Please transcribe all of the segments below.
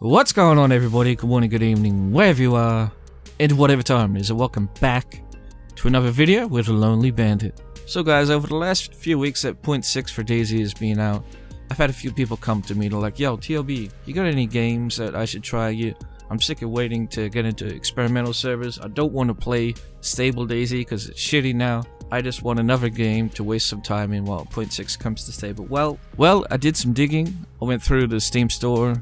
What's going on, everybody? Good morning, good evening, wherever you are, and whatever time it is, and welcome back to another video with TheLonelyBandit. So guys, over the last few weeks that 0.6 for DayZ has been out, I've had a few people come to me, they're like, yo, TLB, you got any games that I should try? I'm sick of waiting to get into experimental servers. I don't want to play stable DayZ because it's shitty now. I just want another game to waste some time in while 0.6 comes to stable. Well, I did some digging. I went through the Steam store.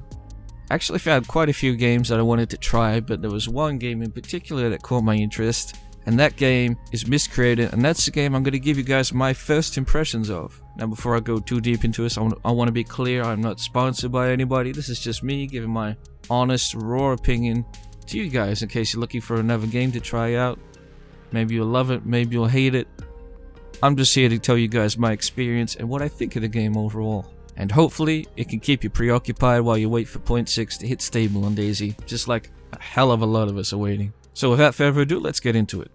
Actually found quite a few games that I wanted to try, but there was one game in particular that caught my interest, and that game is Miscreated, and that's the game I'm going to give you guys my first impressions of. Now before I go too deep into this, I want to be clear, I'm not sponsored by anybody. This is just me giving my honest, raw opinion to you guys in case you're looking for another game to try out. Maybe you'll love it, maybe you'll hate it. I'm just here to tell you guys my experience and what I think of the game overall. And hopefully, it can keep you preoccupied while you wait for 0.6 to hit stable on DayZ, just like a hell of a lot of us are waiting. So without further ado, let's get into it.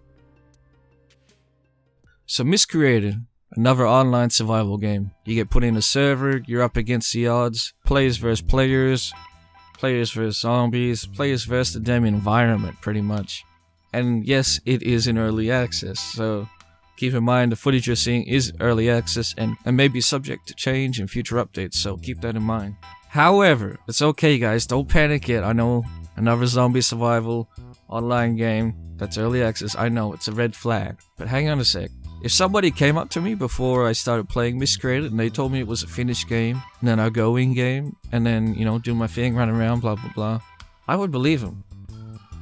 So Miscreated, another online survival game. You get put in a server, you're up against the odds, players versus players, players versus zombies, players versus the damn environment, pretty much. And yes, it is in early access, so keep in mind the footage you're seeing is early access and may be subject to change in future updates, so keep that in mind. However, it's okay guys, don't panic yet. I know, another zombie survival online game that's early access, I know, it's a red flag. But hang on a sec. If somebody came up to me before I started playing Miscreated and they told me it was a finished game, and then I go in game, and then, you know, do my thing, run around, blah blah blah, I would believe them.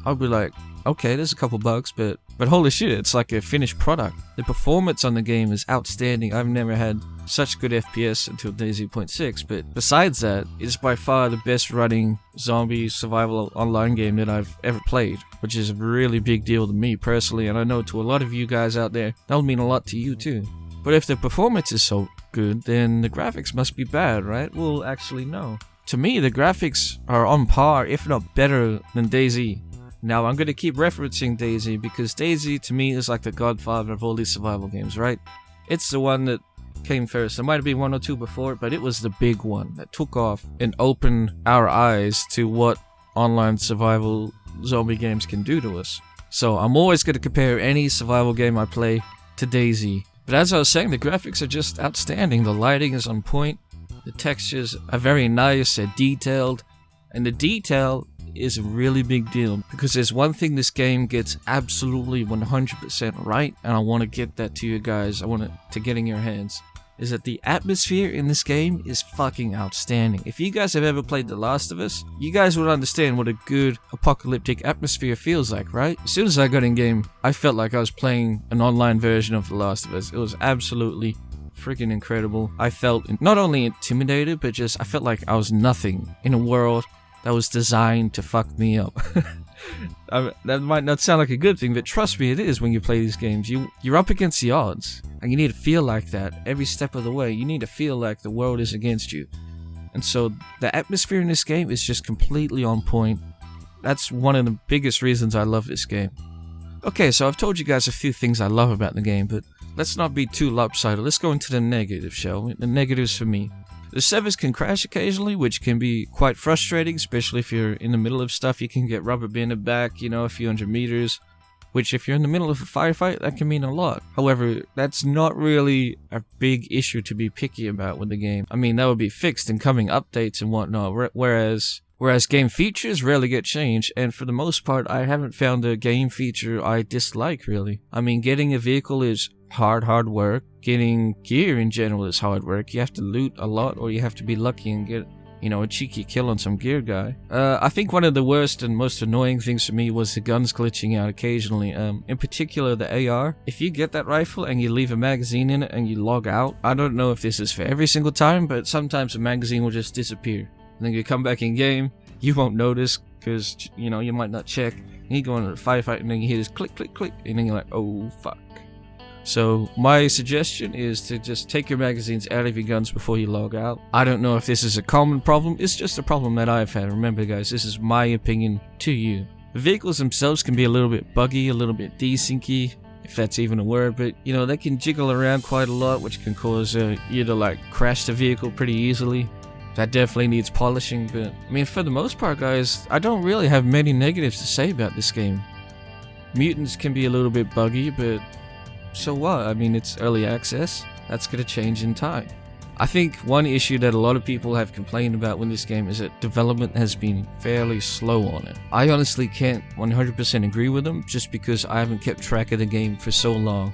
I'd be like, okay, there's a couple bugs, but holy shit, it's like a finished product. The performance on the game is outstanding. I've never had such good FPS until DayZ 0.6, but besides that, it's by far the best running zombie survival online game that I've ever played, which is a really big deal to me personally, and I know to a lot of you guys out there, that'll mean a lot to you too. But if the performance is so good, then the graphics must be bad, right? Well, actually no. To me, the graphics are on par, if not better, than DayZ. Now, I'm going to keep referencing DayZ because DayZ to me is like the godfather of all these survival games, right? It's the one that came first. There might have been one or two before it, but it was the big one that took off and opened our eyes to what online survival zombie games can do to us. So I'm always going to compare any survival game I play to DayZ. But as I was saying, the graphics are just outstanding. The lighting is on point. The textures are very nice. They're detailed. And the detail is a really big deal because there's one thing this game gets absolutely 100% right, and I want to get that to you guys. I want it to get in your hands, is that the atmosphere in this game is fucking outstanding. If you guys have ever played The Last of Us, you guys would understand what a good apocalyptic atmosphere feels like, right? As soon as I got in game, I felt like I was playing an online version of The Last of Us. It was absolutely freaking incredible. I felt not only intimidated, but just I felt like I was nothing in a world that was designed to fuck me up. That might not sound like a good thing, but trust me, it is when you play these games. You're up against the odds, and you need to feel like that every step of the way. You need to feel like the world is against you. And so the atmosphere in this game is just completely on point. That's one of the biggest reasons I love this game. Okay, so I've told you guys a few things I love about the game, but let's not be too lopsided. Let's go into the negative, shall we? The negatives for me. The servers can crash occasionally, which can be quite frustrating, especially if you're in the middle of stuff. You can get rubber banded back, you know, a few hundred meters, which if you're in the middle of a firefight, that can mean a lot. However, that's not really a big issue to be picky about with the game. I mean, that would be fixed in coming updates and whatnot, whereas game features rarely get changed, and for the most part, I haven't found a game feature I dislike, really. I mean, getting a vehicle is hard work. Getting gear in general is hard work. You have to loot a lot, or you have to be lucky and get, you know, a cheeky kill on some gear guy. I think one of the worst and most annoying things for me was the guns glitching out occasionally. In particular, the AR. If you get that rifle and you leave a magazine in it and you log out, I don't know if this is for every single time, but sometimes the magazine will just disappear. And then you come back in game, you won't notice because, you know, you might not check. And you go into a firefight and then you hear this click, click, click, and then you're like, oh, fuck. So my suggestion is to just take your magazines out of your guns before you log out. I don't know if this is a common problem, it's just a problem that I've had. Remember guys, this is my opinion to you. The vehicles themselves can be a little bit buggy, a little bit desyncy, if that's even a word, but you know, they can jiggle around quite a lot, which can cause you to like crash the vehicle pretty easily. That definitely needs polishing, but I mean, for the most part, guys, I don't really have many negatives to say about this game. Mutants can be a little bit buggy, but so what? I mean, it's early access. That's gonna change in time. I think one issue that a lot of people have complained about with this game is that development has been fairly slow on it. I honestly can't 100% agree with them, just because I haven't kept track of the game for so long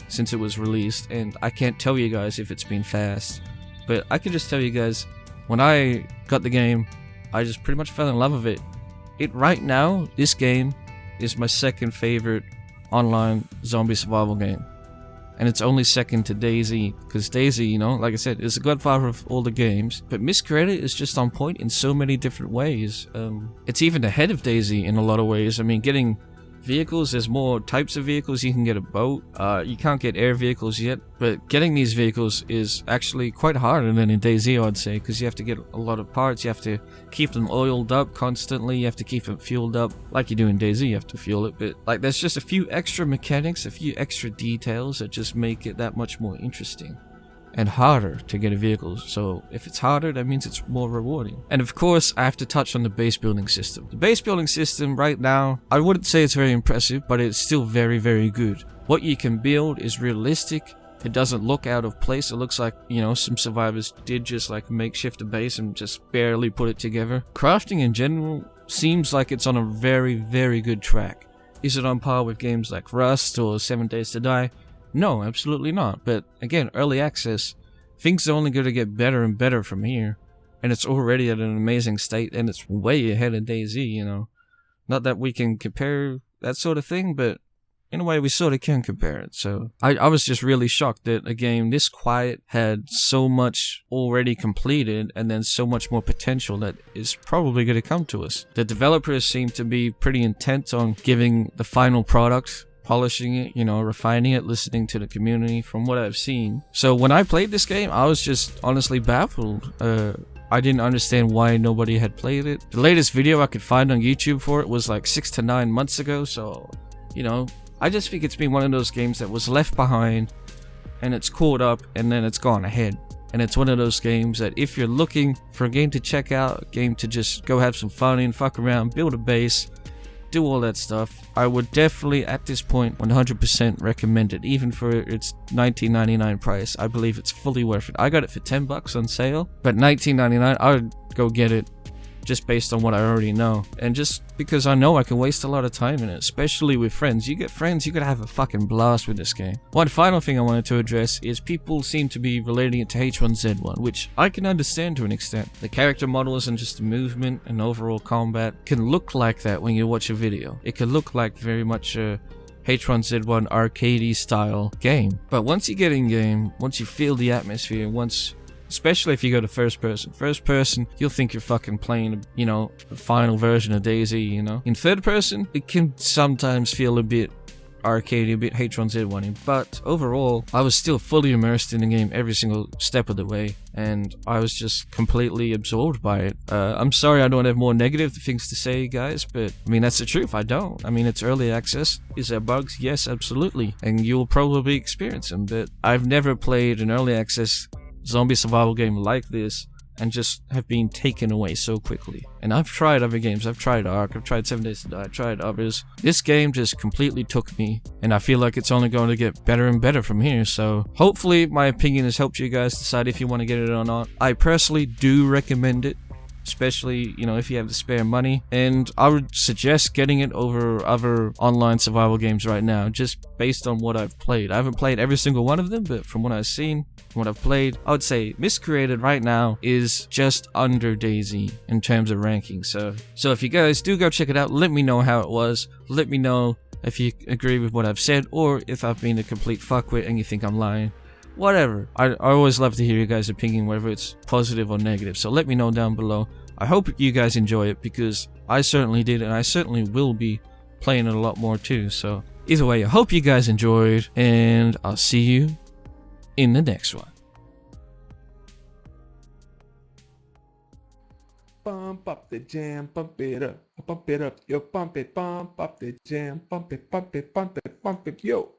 since it was released, and I can't tell you guys if it's been fast. But I can just tell you guys, when I got the game, I just pretty much fell in love with it. Right now, this game is my second favorite online zombie survival game. And it's only second to DayZ, because DayZ, you know, like I said, is the godfather of all the games. But Miscreated is just on point in so many different ways. It's even ahead of DayZ in a lot of ways. I mean, getting vehicles, there's more types of vehicles. You can get a boat. You can't get air vehicles yet, but getting these vehicles is actually quite harder than in DayZ, I'd say, because you have to get a lot of parts. You have to keep them oiled up constantly. You have to keep them fueled up like you do in DayZ. You have to fuel it, but like there's just a few extra mechanics, a few extra details that just make it that much more interesting and harder to get a vehicle. So if it's harder, that means it's more rewarding. And of course, I have to touch on the base building system. The base building system right now, I wouldn't say it's very impressive, but it's still very, very good. What you can build is realistic. It doesn't look out of place. It looks like, you know, some survivors did just like makeshift a base and just barely put it together. Crafting in general seems like it's on a very, very good track. Is it on par with games like Rust or 7 Days to Die? No, absolutely not. But again, early access, things are only going to get better and better from here. And it's already at an amazing state, and it's way ahead of DayZ, you know. Not that we can compare that sort of thing, but in a way we sort of can compare it. So I was just really shocked that a game this quiet had so much already completed, and then so much more potential that is probably going to come to us. The developers seem to be pretty intent on giving the final product, polishing it, you know, refining it, listening to the community from what I've seen. So when I played this game, I was just honestly baffled. I didn't understand why nobody had played it. The latest video I could find on YouTube for it was like 6 to 9 months ago, so, you know, I just think it's been one of those games that was left behind, and it's caught up, and then it's gone ahead. And it's one of those games that if you're looking for a game to check out, a game to just go have some fun in, fuck around, build a base, do all that stuff, I would definitely at this point 100% recommend it. Even for its $19.99 price, I believe it's fully worth it. I got it for $10 on sale, but $19.99, I would go get it just based on what I already know, and just because I know I can waste a lot of time in it, especially with friends. You get friends, you could have a fucking blast with this game. One final thing I wanted to address is people seem to be relating it to H1Z1, which I can understand to an extent. The character models and just the movement and overall combat can look like that when you watch a video. It can look like very much a H1Z1 arcadey style game. But once you get in game, once you feel the atmosphere, especially if you go to first person, you'll think you're fucking playing, you know, the final version of DayZ, you know. In third person, it can sometimes feel a bit arcadey, a bit H1Z1, but overall, I was still fully immersed in the game every single step of the way, and I was just completely absorbed by it. I'm sorry I don't have more negative things to say, guys, but I mean, that's the truth. I don't. I mean, it's early access. Is there bugs? Yes, absolutely, and you'll probably experience them, but I've never played an early access zombie survival game like this and just have been taken away so quickly. And I've tried other games. I've tried Ark, I've tried 7 Days to Die, I've tried others. This game just completely took me, and I feel like it's only going to get better and better from here. So hopefully my opinion has helped you guys decide if you want to get it or not. I personally do recommend it, especially, you know, if you have the spare money, and I would suggest getting it over other online survival games right now, just based on what I've played. I haven't played every single one of them, but from what I've seen, from what I've played, I would say Miscreated right now is just under DayZ in terms of ranking. So if you guys do go check it out, let me know how it was. Let me know if you agree with what I've said, or if I've been a complete fuckwit and you think I'm lying. Whatever. I always love to hear you guys' opinion, whether it's positive or negative. So let me know down below. I hope you guys enjoy it, because I certainly did, and I certainly will be playing it a lot more too. So either way, I hope you guys enjoyed, and I'll see you in the next one. Bump up the jam, bump it up, yo, bump it, bump up the jam, bump it, bump it, bump it, bump it, yo.